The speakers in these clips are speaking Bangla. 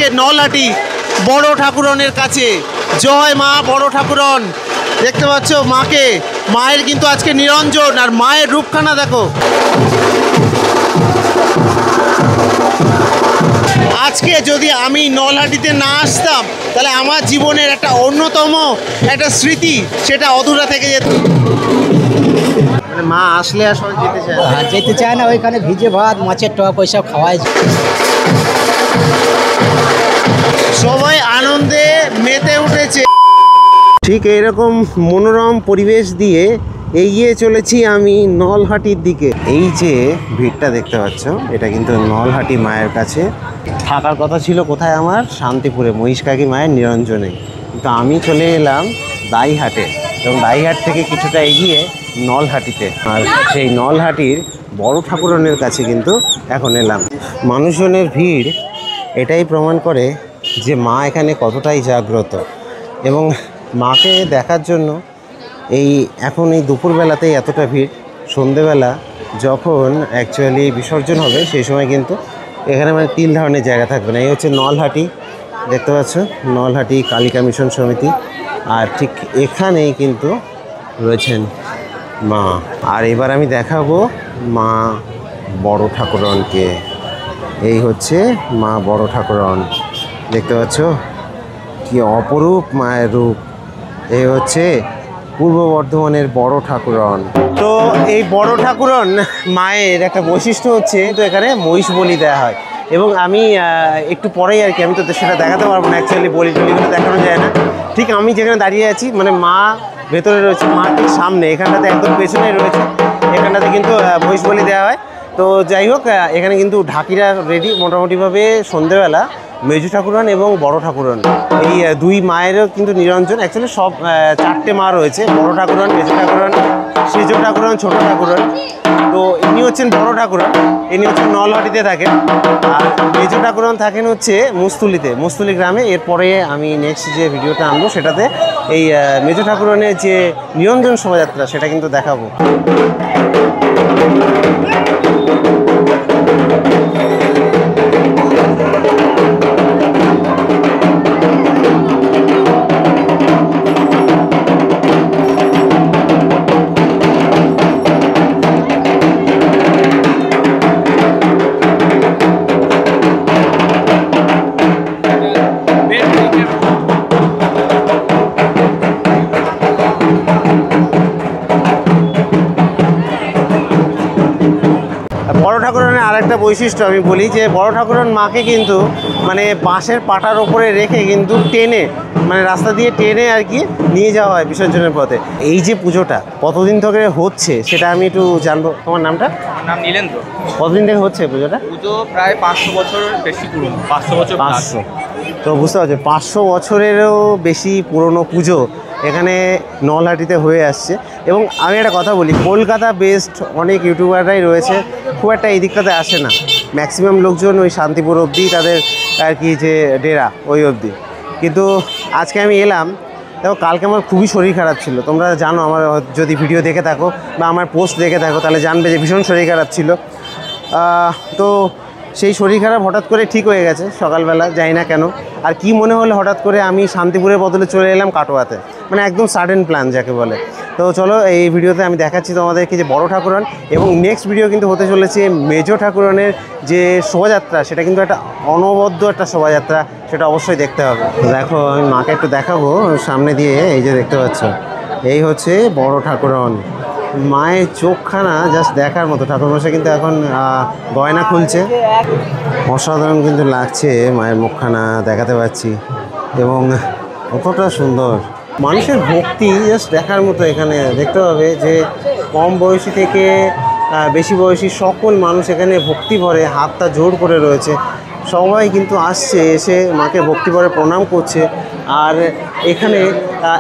আজকে নলহাটি বড় ঠাকুরনের কাছে। জয় মা বড় ঠাকুরন। দেখতে পাচ্ছ মাকে, মায়ের কিন্তু আজকে নিরঞ্জন, আর মায়ের রূপখানা দেখো। আজকে যদি আমি নলহাটিতে না আসতাম তাহলে আমার জীবনের একটা অন্যতম একটা স্মৃতি সেটা অধুরা থেকে যেত। মা আসলে আর সবাই যেতে চায় না, যেতে চায় না। ওইখানে ভিজে ভাত, মাছের টক ওইসব খাওয়ায়। সবাই আনন্দে মেতে উঠেছে। ঠিক এইরকম মনোরম পরিবেশ দিয়ে এগিয়ে চলেছি আমি নলহাটির দিকে। এই যে ভিড়টা দেখতে পাচ্ছ, এটা কিন্তু নলহাটি মায়ের কাছে। থাকার কথা ছিল কোথায় আমার? শান্তিপুরে মহিষকাকি মায়ের নিরঞ্জনে, কিন্তু আমি চলে এলাম দাইহাটে, এবং দাইহাট থেকে কিছুটা এগিয়ে নলহাটিতে। আর সেই নলহাটির বড় ঠাকুরনের কাছে কিন্তু এখন এলাম। মানুষজনের ভিড় এটাই প্রমাণ করে যে মা এখানে কতটাই জাগ্রত, এবং মাকে দেখার জন্য এখন এই দুপুরবেলাতেই এতটা ভিড়। সন্ধেবেলা যখন অ্যাকচুয়ালি বিসর্জন হবে সেই সময় কিন্তু এখানে মানে 3 ধরনের জায়গা থাকবে না। এই হচ্ছে নলহাটি, দেখতে পাচ্ছ নলহাটি কালিকা মিশন সমিতি, আর ঠিক এখানেই কিন্তু রয়েছেন মা। আর এবার আমি দেখাবো মা বড় ঠাকুরনকে। এই হচ্ছে মা বড় ঠাকুরন, দেখতে পাচ্ছ কি অপরূপ মায়ের রূপ। এই হচ্ছে পূর্ব বর্ধমানের বড় ঠাকুরন। তো এই বড় ঠাকুরন মায়ের একটা বৈশিষ্ট্য হচ্ছে তো এখানে মহিষ বলি দেওয়া হয়, এবং আমি একটু পরেই আর কি, আমি তো সেটা দেখাতে পারবো না, অ্যাকচুয়ালি বলিগুলো দেখানো যায় না। ঠিক আমি যেখানে দাঁড়িয়ে আছি মানে মা ভেতরে রয়েছে, মা ঠিক সামনে, এখানটাতে একদম পেছনেই রয়েছে, এখানটাতে কিন্তু মহিষ বলি দেওয়া হয়। তো যাই হোক, এখানে কিন্তু ঢাকিরা রেডি মোটামুটিভাবে। সন্ধেবেলা মেজু ঠাকুরন এবং বড় ঠাকুরন, এই 2 মায়েরও কিন্তু নিরঞ্জন। অ্যাকচুয়ালি সব 4টে মা রয়েছে, বড় ঠাকুরন, মেজু ঠাকুরন, সেজ ঠাকুরন, ছোট ঠাকুরন। তো ইনি হচ্ছেন বড় ঠাকুরন, ইনি হচ্ছেন নলহাটিতে থাকেন, আর মেজু ঠাকুরন থাকেন হচ্ছে মুস্তুলি গ্রামে। এরপরে আমি নেক্সট যে ভিডিওটা আনবো সেটাতে এই মেজু ঠাকুরনের যে নিরঞ্জন শোভাযাত্রা সেটা কিন্তু দেখাবো। আরেকটা বৈশিষ্ট্য আমি বলি যে বড় ঠাকুরন মাকে কিন্তু মানে বাঁশের পাটার ওপরে রেখে কিন্তু টেনে, মানে রাস্তা দিয়ে টেনে আর কি নিয়ে যাওয়া হয় বিসর্জনের পথে। এই যে পুজোটা কতদিন ধরে হচ্ছে সেটা আমি একটু জানবো। তোমার নামটা? আমার নাম নীলেন্দ্র। কতদিন থেকে হচ্ছে পুজোটা? পুজো প্রায় 500 বছর বেশি পুরনো। 500 বছর। 500। তো বুঝতে পারছো 500 বছরেরও বেশি পুরনো পুজো এখানে নলহাটিতে হয়ে আসছে। এবং আমি একটা কথা বলি, কলকাতা বেসড অনেক ইউটিউবাররাই রয়েছে, খুব একটা এই দিকটাতে আসে না। ম্যাক্সিমাম লোকজন ওই শান্তিপুর অবধি তাদের আর কি যে ডেরা, ওই অবধি। কিন্তু আজকে আমি এলাম, দেখো কালকে আমার খুবই শরীর খারাপ ছিল। তোমরা জানো, আমার যদি ভিডিও দেখে থাকো বা আমার পোস্ট দেখে থাকো তাহলে জানবে যে ভীষণ শরীর খারাপ ছিল। তো সেই শরীর খারাপ হঠাৎ করে ঠিক হয়ে গেছে সকালবেলা, জানি না কেন। আর কি মনে হলো হঠাৎ করে আমি শান্তিপুরের বদলে চলে এলাম কাটোয়াতে, মানে একদম সাডেন প্ল্যান যাকে বলে। তো চলো এই ভিডিওতে আমি দেখাচ্ছি তোমাদেরকে যে বড় ঠাকুরন, এবং নেক্সট ভিডিও কিন্তু হতে চলেছে মেজো ঠাকুরনের যে শোভাযাত্রা, সেটা কিন্তু একটা অনবদ্য একটা শোভাযাত্রা, সেটা অবশ্যই দেখতে হবে। দেখো আমি মাকে একটু দেখাবো সামনে দিয়ে, এই যে দেখতে পাচ্ছ এই হচ্ছে বড় ঠাকুরন। মায়ের চোখখানা জাস্ট দেখার মতো। ঠাকুরমশাই কিন্তু এখন গয়না খুলছে, অসাধারণ কিন্তু লাগছে মায়ের মুখখানা দেখাতে পাচ্ছি, এবং কতটা সুন্দর। মানুষের ভক্তি জাস্ট দেখার মতো। এখানে দেখতে হবে যে কম বয়সী থেকে বেশি বয়সী সকল মানুষ এখানে ভক্তি ভরে হাতটা জোর করে রয়েছে। সবাই কিন্তু আসছে, এসে মাকে ভক্তি ভরে প্রণাম করছে। আর এখানে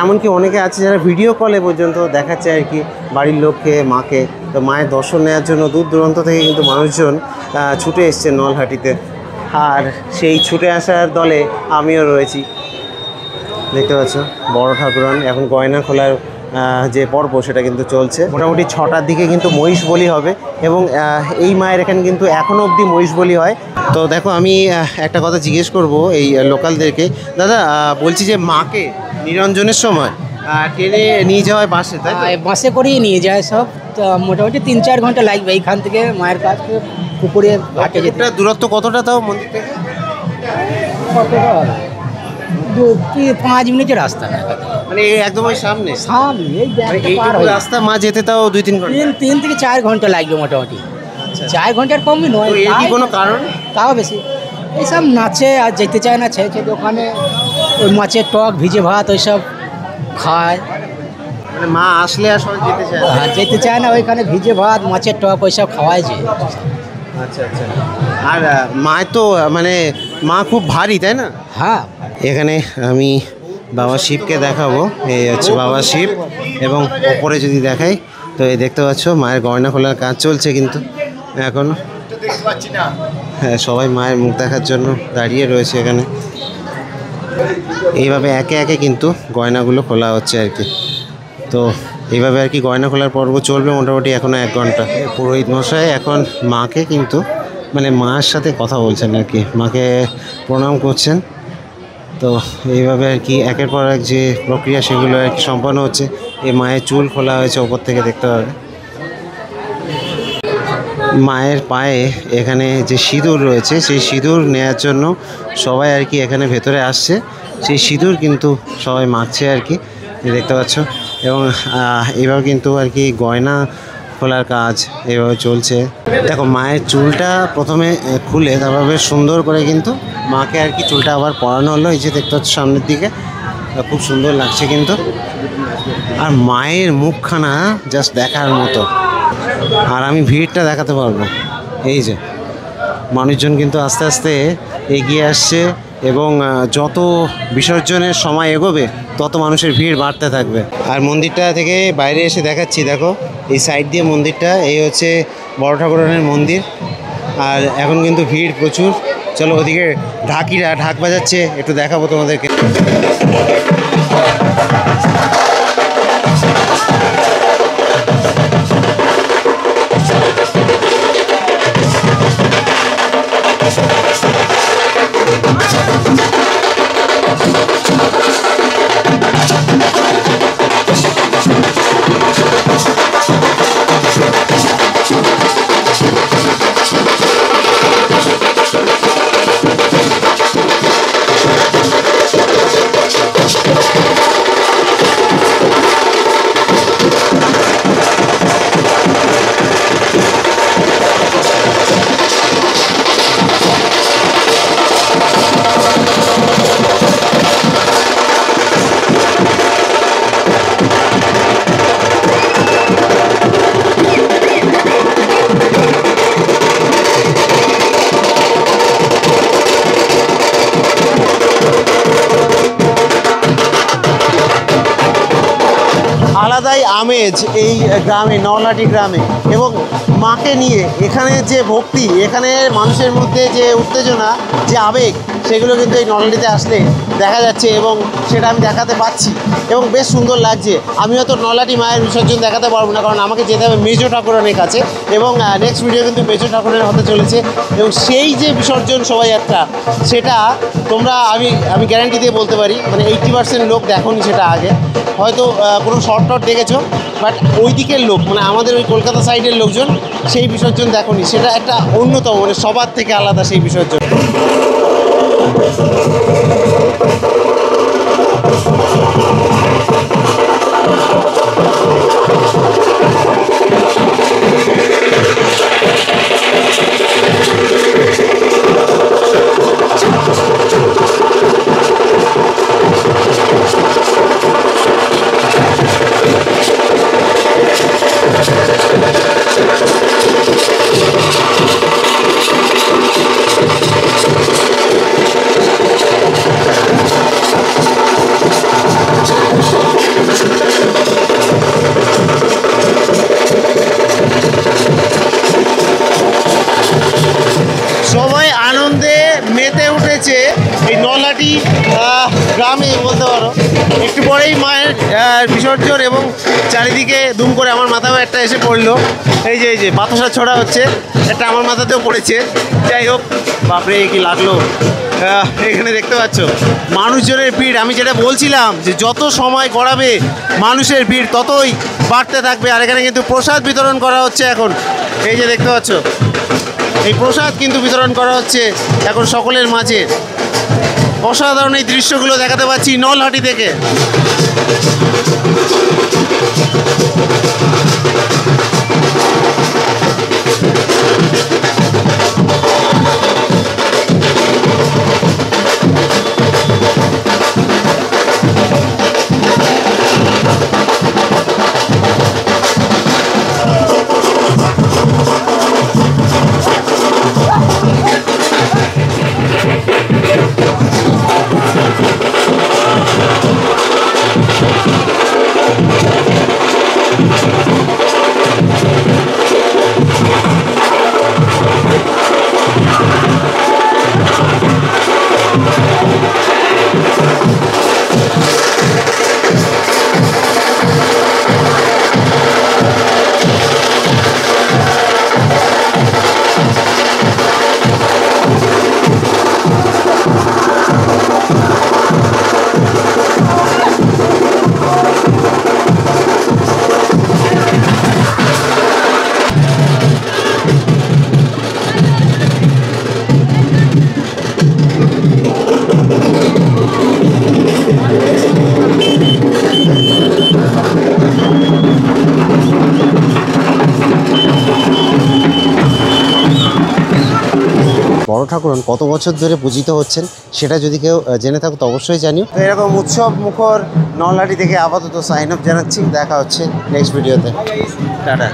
এমনকি অনেকে আছে যারা ভিডিও কলে পর্যন্ত দেখাচ্ছে আর কি বাড়ির লোককে, মাকে। তো মায়ের দর্শন নেওয়ার জন্য দূর দূরান্ত থেকে কিন্তু মানুষজন ছুটে এসছে নলহাটিতে, আর সেই ছুটে আসার দলে আমিও রয়েছি। দেখতে পাচ্ছ বড় ঠাকুরন এখন গয়না খোলার যে পর্ব সেটা কিন্তু চলছে। মোটামুটি 6টার দিকে কিন্তু মহিষ বলি হবে এবং এই মায়ের এখানে কিন্তু এখনও অবধি মহিষ বলি হয়। তো দেখো আমি একটা কথা জিজ্ঞেস করব এই লোকালদেরকে, দাদা বলছি যে মাকে নিরঞ্জনের সময় ট্রেনে নিয়ে যাওয়ায় বাসে, তাই তো? বাসে করেই নিয়ে যায় সব, তো মোটামুটি 3-4 ঘন্টা লাগবে এইখান থেকে মায়ের কাছ থেকে পুকুরে ঘাটে যেতে। দূরত্ব কতটা তাও মন্দির থেকে? কতটা হবে? 5 মিনিটের রাস্তা না, মানে একদম ওই সামনে সামনে এই এইটুকু রাস্তা মা যেতে তাও 2-3 ঘন্টা? 3 থেকে 4 ঘন্টা লাগবে মোটামুটি। 4 ঘন্টার কমই নয়। তো এর কি কোনো কারণ? তাও বেশি এইসব নাচে আর যেতে চায় না, ছেড়ে দোকানে ওই মাছের টক ভিজে ভাত ওইসব খায়। মানে মা আসলে আর সবাই যেতে চায় না? আর যেতে চায় না, ওইখানে ভিজে ভাত মাছের টক ওইসব খাওয়ায় যে। আচ্ছা আচ্ছা। আর মায়ের তো মানে মা খুব ভারী, তাই না? হ্যাঁ, এখানে আমি বাবা শিবকে দেখাবো। এই হচ্ছে বাবা শিব এবং ওপরে যদি দেখাই তো এই দেখতে পাচ্ছ মায়ের গয়না খোলার কাজ চলছে কিন্তু এখনও। হ্যাঁ, সবাই মায়ের মুখ দেখার জন্য দাঁড়িয়ে রয়েছে এখানে। এইভাবে একে একে কিন্তু গয়নাগুলো খোলা হচ্ছে আর কি। তো এইভাবে আর কি গয়না খোলার পর্ব চলবে মোটামুটি এখনও 1 ঘন্টা। পুরোহিত মশাই এখন মাকে কিন্তু মানে মার সাথে কথা বলছেন আর কি, মাকে প্রণাম করছেন। তো এইভাবে আর কি একের পর এক যে প্রক্রিয়া সেগুলো আর কি সম্পন্ন হচ্ছে। এই মায়ের চুল খোলা হয়েছে, ওপর থেকে দেখতে পাবে। মায়ের পায়ে এখানে যে সিঁদুর রয়েছে সেই সিঁদুর নেওয়ার জন্য সবাই আর কি এখানে ভেতরে আসছে। সেই সিঁদুর কিন্তু সবাই মাখছে আর কি, দেখতে পাচ্ছ। এবং এইভাবে কিন্তু আর কি গয়না খোলার কাজ এইভাবে চলছে। দেখো মায়ের চুলটা প্রথমে খুলে তারপর বেশ সুন্দর করে কিন্তু মাকে আর কি চুলটা আবার পরানো হলো। এই যে দেখতে পাচ্ছ সামনের দিকে, খুব সুন্দর লাগছে কিন্তু। আর মায়ের মুখখানা জাস্ট দেখার মতো। আর আমি ভিড়টা দেখাতে পারবো। এই যে মানুষজন কিন্তু আস্তে আস্তে এগিয়ে আসছে এবং যত বিসর্জনের সময় এগোবে তত মানুষের ভিড় বাড়তে থাকবে। আর মন্দিরটা থেকে বাইরে এসে দেখাচ্ছি, দেখো এই সাইড দিয়ে মন্দিরটা, এই হচ্ছে বড় ঠাকুরানের মন্দির। আর এখন কিন্তু ভিড় প্রচুর। চলো ওদিকে ঢাকিরা ঢাক বাজাচ্ছে, একটু দেখাবো তোমাদেরকে। আলাদাই আমেজ এই গ্রামে, নলহাটি গ্রামে। এবং মাকে নিয়ে এখানে যে ভক্তি, এখানে মানুষের মধ্যে যে উত্তেজনা, যে আবেগ, সেগুলো কিন্তু এই নলহাটিতে আসলে দেখা যাচ্ছে এবং সেটা আমি দেখাতে পাচ্ছি এবং বেশ সুন্দর লাগছে। আমি হয়তো নলহাটি মায়ের বিসর্জন দেখাতে পারবো না, কারণ আমাকে যেতে হবে মেজো ঠাকুরানের কাছে এবং নেক্সট ভিডিও কিন্তু মেজো ঠাকুরানের হতে চলেছে। এবং সেই যে বিসর্জন শোভাযাত্রা সেটা তোমরা আমি গ্যারান্টি দিয়ে বলতে পারি মানে 80% লোক দেখোনি সেটা আগে, হয়তো কোনো শর্ট টট দেখেছো, বাট ওই দিকের লোক মানে আমাদের ওই কলকাতা সাইডের লোকজন সেই বিসর্জন দেখোনি। সেটা একটা অন্যতম মানে সবার থেকে আলাদা সেই বিসর্জন। সবাই আনন্দে মেতে উঠেছে এই নলহাটি গ্রামে বলতে পারো। একটু পরেই মায়ের মায়ের বিসর্জন এবং চারিদিকে দুম করে আমার মাথাও একটা এসে পড়লো। এই যে বাতাসা ছড়া হচ্ছে, একটা আমার মাথাতেও পড়েছে। যাই হোক, বাপরে কি লাগলো। এখানে দেখতে পাচ্ছ মানুষজনের ভিড়। আমি যেটা বলছিলাম যে যত সময় গড়াবে মানুষের ভিড় ততই বাড়তে থাকবে। আর এখানে কিন্তু প্রসাদ বিতরণ করা হচ্ছে এখন। এই যে দেখতে পাচ্ছ, এই প্রসাদ কিন্তু বিতরণ করা হচ্ছে এখন সকলের মাঝে। অসাধারণ এই দৃশ্যগুলো দেখাতে পাচ্ছি নলহাটি থেকে। বড় ঠাকুরন কত বছর ধরে পূজিত হচ্ছেন সেটা যদি কেউ জেনে থাকো তো অবশ্যই জানিও। তো এরকম উৎসব মুখর নলহাটি থেকে আপাতত সাইন আপ জানাচ্ছি। দেখা হচ্ছে নেক্সট ভিডিওতে। টাটা।